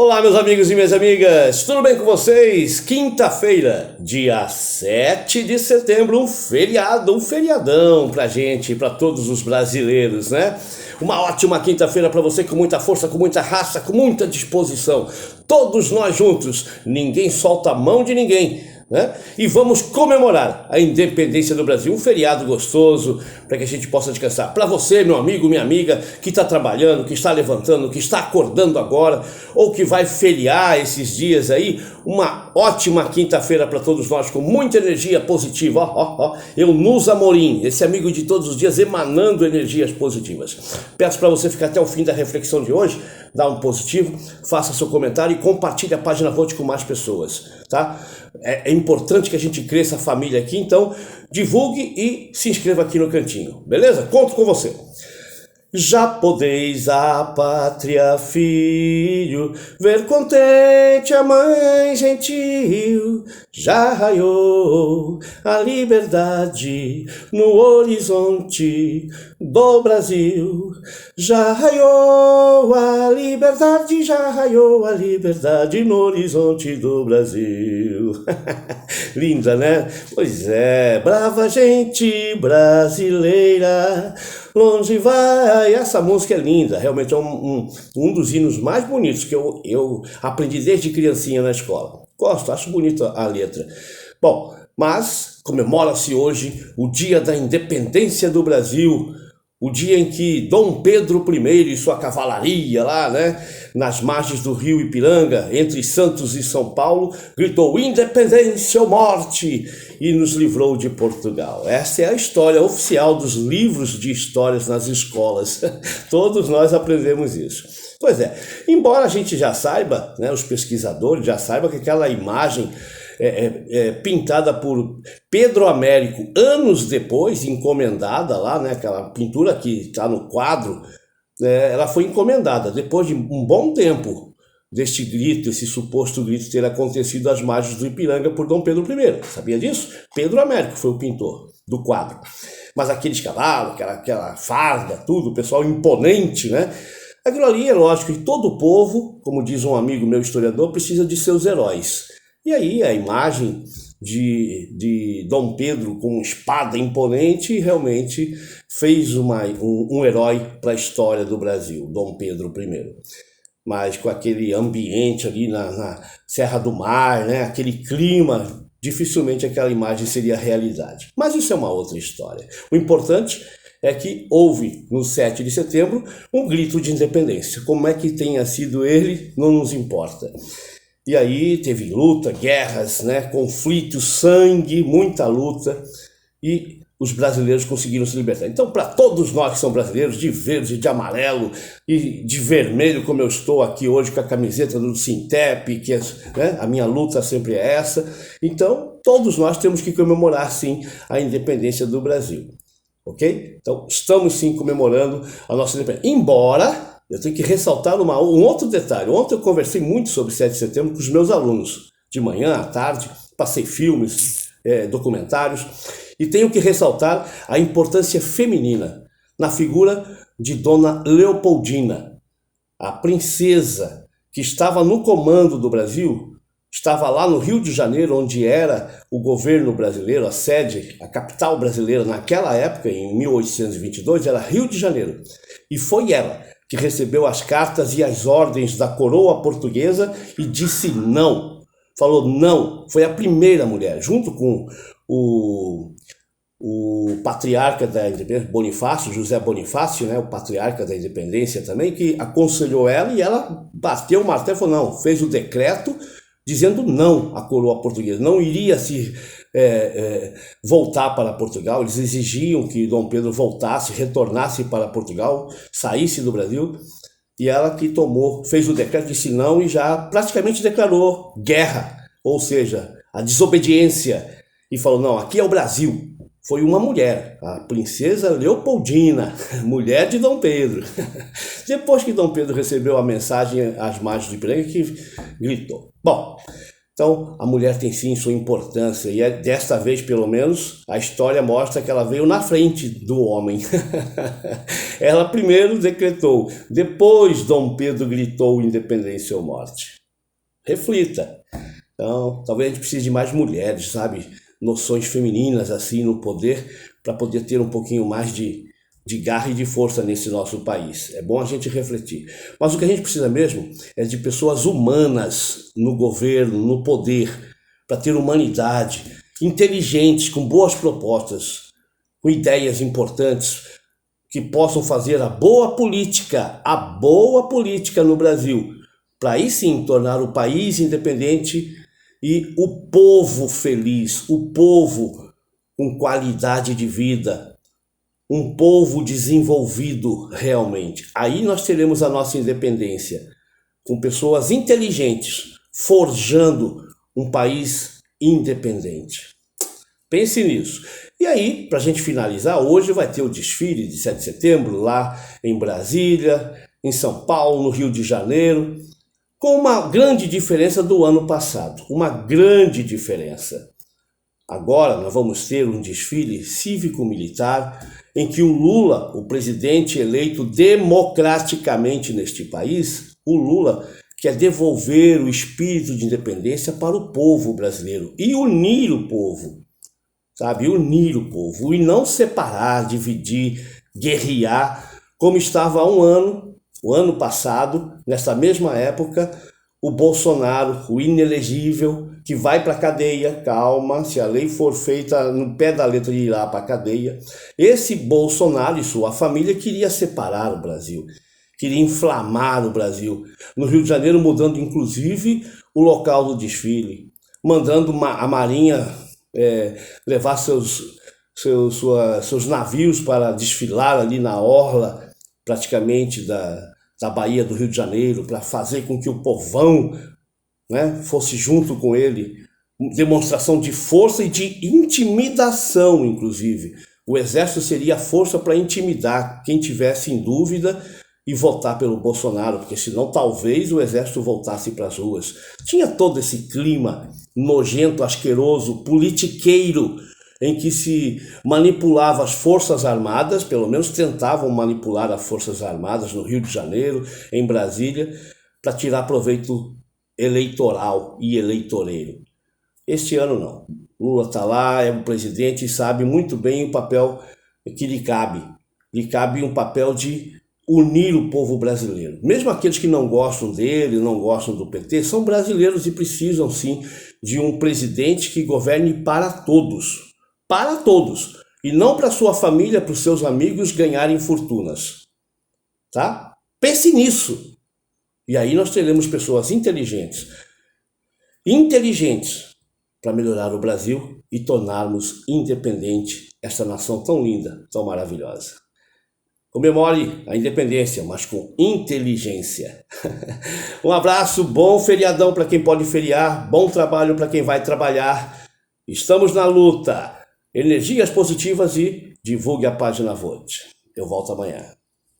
Olá, meus amigos e minhas amigas, tudo bem com vocês? Quinta-feira, dia 7 de setembro, um feriadão pra gente, pra todos os brasileiros, né? Uma ótima quinta-feira pra você, com muita força, com muita raça, com muita disposição. Todos nós juntos, ninguém solta a mão de ninguém, né? E vamos comemorar a independência do Brasil, um feriado gostoso para que a gente possa descansar. Para você, meu amigo, minha amiga, que está trabalhando, que está levantando, que está acordando agora, ou que vai feriar esses dias aí, uma ótima quinta-feira para todos nós, com muita energia positiva. Eunusa Amorim, esse amigo de todos os dias, emanando energias positivas. Peço para você ficar até o fim da reflexão de hoje, dá um positivo, faça seu comentário e compartilhe a página Vote com mais pessoas, tá? É importante que a gente cresça a família aqui, então divulgue e se inscreva aqui no cantinho, beleza? Conto com você. Já podeis a pátria, filho, ver contente a mãe gentil. Já raiou a liberdade no horizonte do Brasil. Já raiou a liberdade, já raiou a liberdade no horizonte do Brasil. Linda, né? Pois é, brava gente brasileira, longe vai. Essa música é linda, realmente é um dos hinos mais bonitos que eu aprendi desde criancinha na escola. Gosto, acho bonita a letra. Bom, mas comemora-se hoje o dia da independência do Brasil, o dia em que Dom Pedro I e sua cavalaria lá, né, nas margens do rio Ipiranga, entre Santos e São Paulo, gritou independência ou morte e nos livrou de Portugal. Essa é a história oficial dos livros de histórias nas escolas. Todos nós aprendemos isso. Pois é, embora a gente já saiba, né, os pesquisadores já saibam que aquela imagem pintada por Pedro Américo anos depois, encomendada lá, né, aquela pintura que está no quadro, ela foi encomendada depois de um bom tempo deste grito, esse suposto grito ter acontecido às margens do Ipiranga por Dom Pedro I. Sabia disso? Pedro Américo foi o pintor do quadro. Mas aqueles cavalos, aquela farda, tudo, o pessoal imponente, né? Aquilo ali é lógico que todo povo, como diz um amigo meu historiador, precisa de seus heróis. E aí a imagem de Dom Pedro com espada imponente realmente fez um herói para a história do Brasil, Dom Pedro I. Mas com aquele ambiente ali na Serra do Mar, né, aquele clima, dificilmente aquela imagem seria realidade. Mas isso é uma outra história. O importante é que houve, no 7 de setembro, um grito de independência. Como é que tenha sido ele, não nos importa. E aí teve luta, guerras, né, conflitos, sangue, muita luta, e os brasileiros conseguiram se libertar. Então, para todos nós que são brasileiros, de verde, de amarelo e de vermelho, como eu estou aqui hoje com a camiseta do Sintep, que né, a minha luta sempre é essa, então todos nós temos que comemorar, sim, a independência do Brasil. Ok? Então, estamos sim comemorando a nossa independência. Embora eu tenho que ressaltar um outro detalhe. Ontem eu conversei muito sobre 7 de setembro com os meus alunos. De manhã, à tarde, passei filmes, documentários. E tenho que ressaltar a importância feminina na figura de Dona Leopoldina, a princesa que estava no comando do Brasil. Estava lá no Rio de Janeiro, onde era o governo brasileiro, a sede, a capital brasileira naquela época, em 1822, era Rio de Janeiro. E foi ela que recebeu as cartas e as ordens da coroa portuguesa e disse não. Falou não. Foi a primeira mulher, junto com o patriarca da independência, Bonifácio, José Bonifácio, né, o patriarca da independência também, que aconselhou ela e ela bateu o martelo e falou não, fez o decreto dizendo não à coroa portuguesa, não iria se voltar para Portugal. Eles exigiam que Dom Pedro voltasse, retornasse para Portugal, saísse do Brasil, e ela que fez o decreto, disse não e já praticamente declarou guerra, ou seja, a desobediência, e falou não, aqui é o Brasil. Foi uma mulher, a princesa Leopoldina, mulher de Dom Pedro. Depois que Dom Pedro recebeu a mensagem às margens do Ipiranga, que gritou. Bom, Então, a mulher tem sim sua importância e desta vez, pelo menos, a história mostra que ela veio na frente do homem. Ela primeiro decretou, depois Dom Pedro gritou independência ou morte. Reflita. Então, talvez a gente precise de mais mulheres, sabe? Noções femininas assim no poder, para poder ter um pouquinho mais de garra e de força nesse nosso país. É bom a gente refletir. Mas o que a gente precisa mesmo é de pessoas humanas no governo, no poder, para ter humanidade, inteligentes, com boas propostas, com ideias importantes, que possam fazer a boa política no Brasil, para aí sim tornar o país independente e o povo feliz, o povo com qualidade de vida, um povo desenvolvido realmente. Aí nós teremos a nossa independência, com pessoas inteligentes, forjando um país independente. Pense nisso. E aí, para a gente finalizar, hoje vai ter o desfile de 7 de setembro lá em Brasília, em São Paulo, no Rio de Janeiro, com uma grande diferença do ano passado, uma grande diferença. Agora nós vamos ter um desfile cívico-militar em que o Lula, o presidente eleito democraticamente neste país, o Lula quer devolver o espírito de independência para o povo brasileiro e unir o povo, sabe? Unir o povo e não separar, dividir, guerrear, como estava há um ano, o ano passado, nessa mesma época, o Bolsonaro, o inelegível, que vai para a cadeia, calma, se a lei for feita no pé da letra de ir lá para a cadeia. Esse Bolsonaro e sua família queria separar o Brasil, queria inflamar o Brasil. No Rio de Janeiro, mudando inclusive o local do desfile, mandando a Marinha levar seus navios para desfilar ali na orla, praticamente da Bahia do Rio de Janeiro, para fazer com que o povão, né, fosse junto com ele, demonstração de força e de intimidação, inclusive. O exército seria a força para intimidar quem tivesse em dúvida e votar pelo Bolsonaro, porque senão talvez o exército voltasse para as ruas. Tinha todo esse clima nojento, asqueroso, politiqueiro, em que se manipulava as Forças Armadas, pelo menos tentavam manipular as Forças Armadas no Rio de Janeiro, em Brasília, para tirar proveito eleitoral e eleitoreiro. Este ano não. Lula está lá, é um presidente e sabe muito bem o papel que lhe cabe. Lhe cabe um papel de unir o povo brasileiro. Mesmo aqueles que não gostam dele, não gostam do PT, são brasileiros e precisam sim de um presidente que governe para todos. Para todos. E não para sua família, para os seus amigos ganharem fortunas. Tá? Pense nisso. E aí nós teremos pessoas inteligentes para melhorar o Brasil e tornarmos independente essa nação tão linda, tão maravilhosa. Comemore a independência, mas com inteligência. Um abraço, bom feriadão para quem pode feriar, bom trabalho para quem vai trabalhar. Estamos na luta. Energias positivas e divulgue a página Vote. Eu volto amanhã.